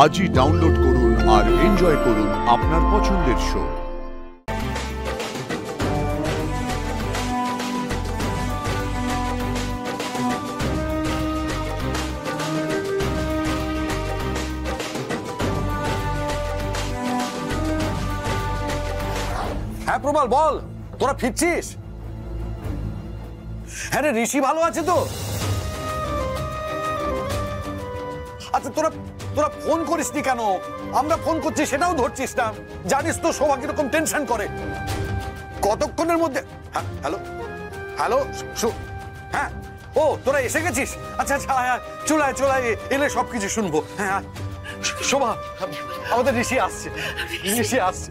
আজই ডাউনলোড করুন আর এনজয় করুন আপনার পছন্দের শো। হ্যাঁ প্রবাল বল, তোরা ফিরছিস? হ্যাঁ রে, ঋষি ভালো আছে তো? আচ্ছা তোরা তোরা ফোন করিসনি কেন? আমরা ফোন করছি সেটাও ধরছিস না। জানিস তো সৌভাগ এরকম টেনশন করে। কতক্ষণের মধ্যে? হ্যালো হ্যালো, হ্যাঁ ও তোরা এসে গেছিস? আচ্ছা আচ্ছা চলায় চলায় এলে সবকিছু শুনবো। হ্যাঁ শোভা, আমাদের ঋষি আসছে, ঋষি আসছে।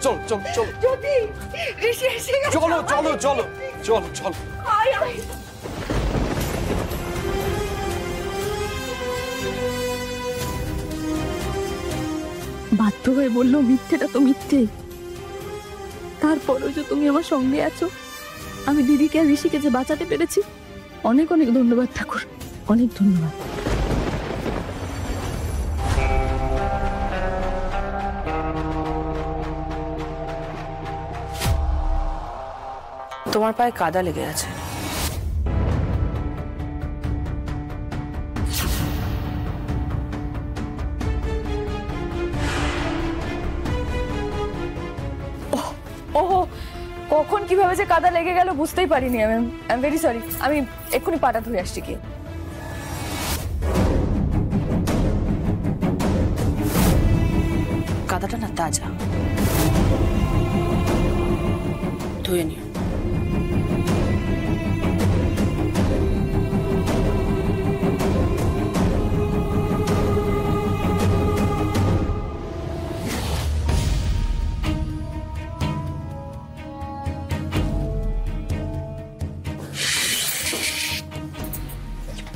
চল চল চল, চলো চলো চলো চলো চলো। বাধ্য হয়ে বললো, মিথ্যেটা তো মিথ্যে। তারপরেও যে তুমি আমার সঙ্গে আছো, আমি দিদিকে আর ঋষিকে যে বাঁচাতে পেরেছি, অনেক অনেক ধন্যবাদ ঠাকুর, অনেক ধন্যবাদ। তোমার পায়ে কাদা লেগে আছে। ওহো, কখন কিভাবে যে কাদা লেগে গেল বুঝতেই পারিনি। I am very sorry. আমি এক্ষুনি পাটা ধুয়ে আসছি। কি কাদাটা না তাজা, ধুয়ে নিও।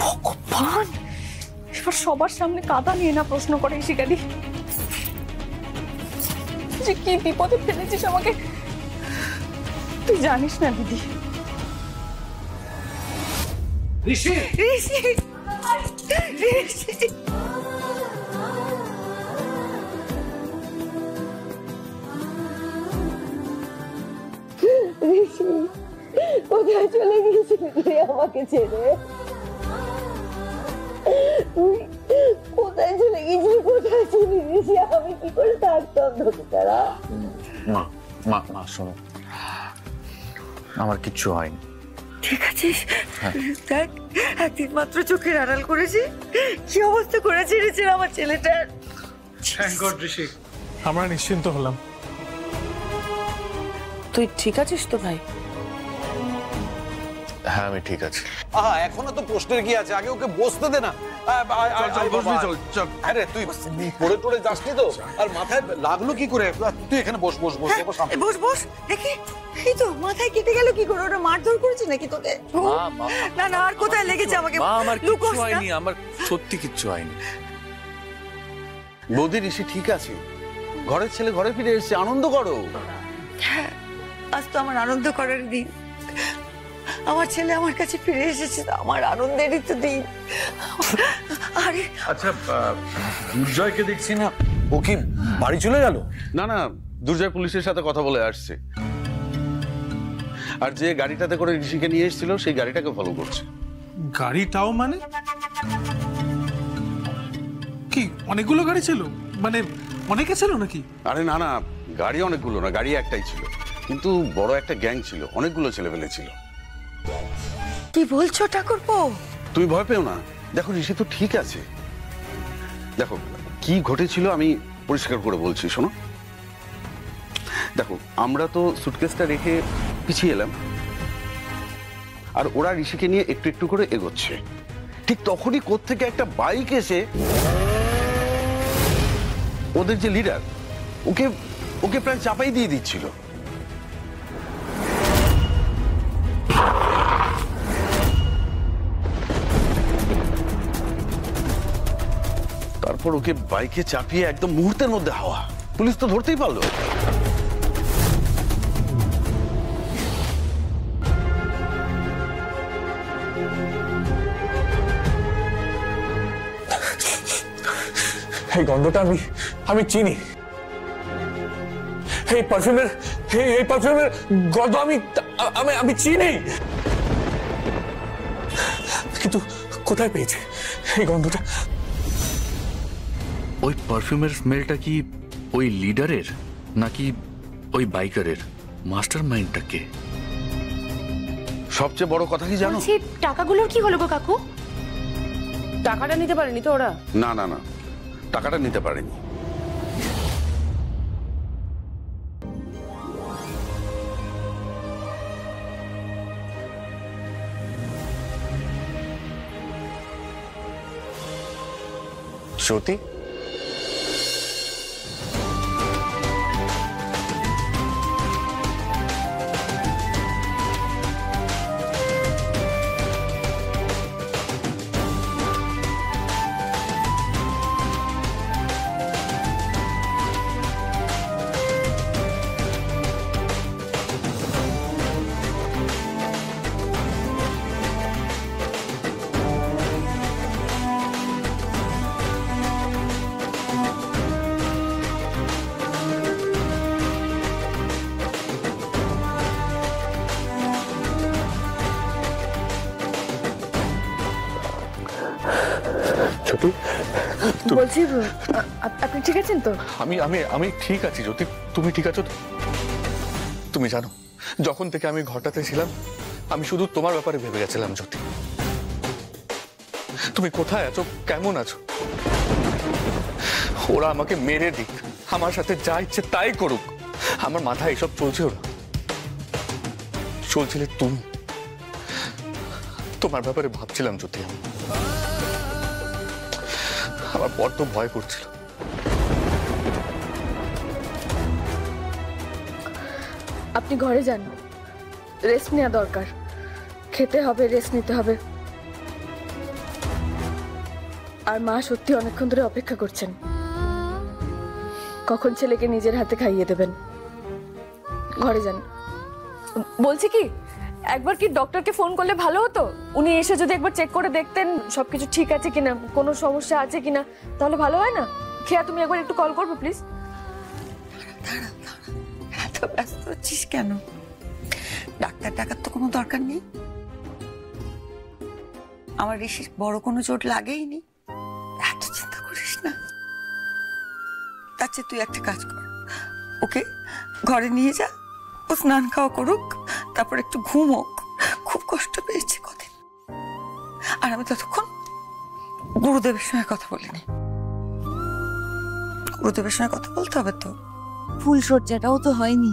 ভগবান, এবার সবার সামনে কাদা নিয়ে না প্রশ্ন করে শিকারি যে কি বিপদে ফেলেছিস আমাকে। তুই জানিস না দিদি। ঋষি ঋষি ঋষি ঋষি, কোথায় চলে গিয়েছিলি তুই আমাকে ছেড়ে? তুই কোথায় চলে গিয়েছিলি? কোথায় ছিলি ঋষি? আমি কি করে থাকতাম তোকে ছাড়া? মা মা মা শোনো, আমার কিচ্ছু হয়নি। ঠিক আছিস? দেখ, একদিন মাত্র চোখের আড়াল করেছি, কি অবস্থা করে ছেড়েছে আমার ছেলেটার। থ্যাংক গড ঋষি, আমরা নিশ্চিন্ত হলাম। তুই ঠিক আছিস তো ভাই? হ্যাঁ আমি ঠিক আছি। এখনো তো প্রশ্নের কি আছে? আগে ওকে বসতে দে না। আরে তুই পড়ে টড়ে যাসনি তো? আর মাথায় লাগলো কি করে? তুই এখানে বস বস বস বস বস দেখি। এই তো মাথায় কেটে গেল কি করে? ওরা মারধর করেছে নাকি তোকে? না না, আর কোথায় লেগেছে আমাকে? মা আমার কিচ্ছু হয়নি, আমার সত্যি কিচ্ছু হয়নি। বৌদি, ঋষি ঠিক আছে, ঘরের ছেলে ঘরে ফিরে এসেছে, আনন্দ করো। হ্যাঁ, আজ তো আমার আনন্দ করার দিন। আমার ছেলে আমার কাছে ফিরে এসেছে, আমার আনন্দেরই তো দিন। আরে আচ্ছা, দুর্জয়কে দেখছি না, ও কি বাড়ি চলে গেল? না না, দুর্জয় পুলিশের সাথে কথা বলে আসছে, আর যে গাড়িটাতে করে ঋষিকে নিয়ে এসেছিল সেই গাড়িটাকে ফলো করছে। গাড়িটাও মানে কি? অনেকগুলো গাড়ি ছিল? মানে অনেকে ছিল নাকি? আরে না না, গাড়ি অনেকগুলো না, গাড়ি একটাই ছিল, কিন্তু বড় একটা গ্যাং ছিল, অনেকগুলো ছেলেপেলে ছিল। কি বলছো ঠাকুরপো? তুমি ভয় পেও না, দেখো ঋষি তো ঠিক আছে। দেখো কি ঘটেছিল আমি পরিষ্কার করে বলছি, শোনো। দেখো, আমরা তো সুটকেসটা রেখে পিছিয়ে এলাম, আর ওরা ঋষিকে নিয়ে একটু একটু করে এগোচ্ছে। ঠিক তখনই কোত্থেকে একটা বাইক এসে ওদের যে লিডার, ওকে ওকে প্রায় চাপাই দিয়ে দিচ্ছিল। তারপর ওকে বাইকে চাপিয়ে একদম মুহূর্তের মধ্যে হাওয়া। পুলিশ তো ধরতেই পারলো। এই গন্ধটা আমি চিনি। এই পারফিউমের গন্ধ আমি চিনি, কিন্তু কোথায় পেয়েছে এই গন্ধটা? ওই পারফিউমের স্মেলটা কি ওই লিডারের নাকি ওই বাইকারের? মাস্টার মাইন্ডটা কে? সবচেয়ে বড় কথা কি জানো? বলছি টাকাগুলোর কি হলো গো কাকু? টাকাটা নিতে পারেনি তো ওরা? না না না, টাকাটা নিতে পারেনি। জ্যোতি, বলছি আপনি ঠিক আছেন তো? আমি ঠিক আছি জ্যোতি, তুমি ঠিক আছো তো? তুমি জানো, যখন থেকে আমি ঘরটাতে ছিলাম আমি শুধু তোমার ব্যাপারে ভেবে গেছিলাম জ্যোতি। তুমি কোথায় আছো, কেমন আছো? ওরা আমাকে মেরে দিক, আমার সাথে যা ইচ্ছে তাই করুক, আমার মাথায় এসব চলছে ওরা। চলছিলে তুমি, তোমার ব্যাপারে ভাবছিলাম জ্যোতি। আমার বড্ড ভয় করছিল। আপনি ঘরে যান, রেস্ট নেওয়া দরকার, খেতে হবে, রেস্ট নিতে হবে। আর মা সত্যি অনেকক্ষণ ধরে অপেক্ষা করছেন, কখন ছেলেকে নিজের হাতে খাইয়ে দেবেন। ঘরে যান। বলছি কি, একবার কি ডক্টরকে ফোন করলে ভালো হতো? উনি এসে যদি একবার চেক করে দেখতেন সবকিছু ঠিক আছে কিনা, কোনো সমস্যা আছে কিনা, তাহলে ভালো হয় না? খেয়া, তুমি একবার একটু কল করবে প্লিজ? এত ব্যস্ত হচ্ছিস কেন? ডাক্তার টাকার তো কোনো দরকার নেই। আমার ঋষির বড় কোনো চোট লাগেইনি, এত চিন্তা করিস না। তার চেয়ে তুই একটা কাজ কর, ওকে ঘরে নিয়ে যা, ও স্নান খাওয়া করুক, তারপর একটু ঘুমোক। খুব কষ্ট পেয়েছে কদিন। আর আমি ততক্ষণ গুরুদেবের সঙ্গে কথা বলিনি। গুরুদেবের সঙ্গে কথা বলতে হবে তো। ফুলসজ্জাটাও তো হয়নি।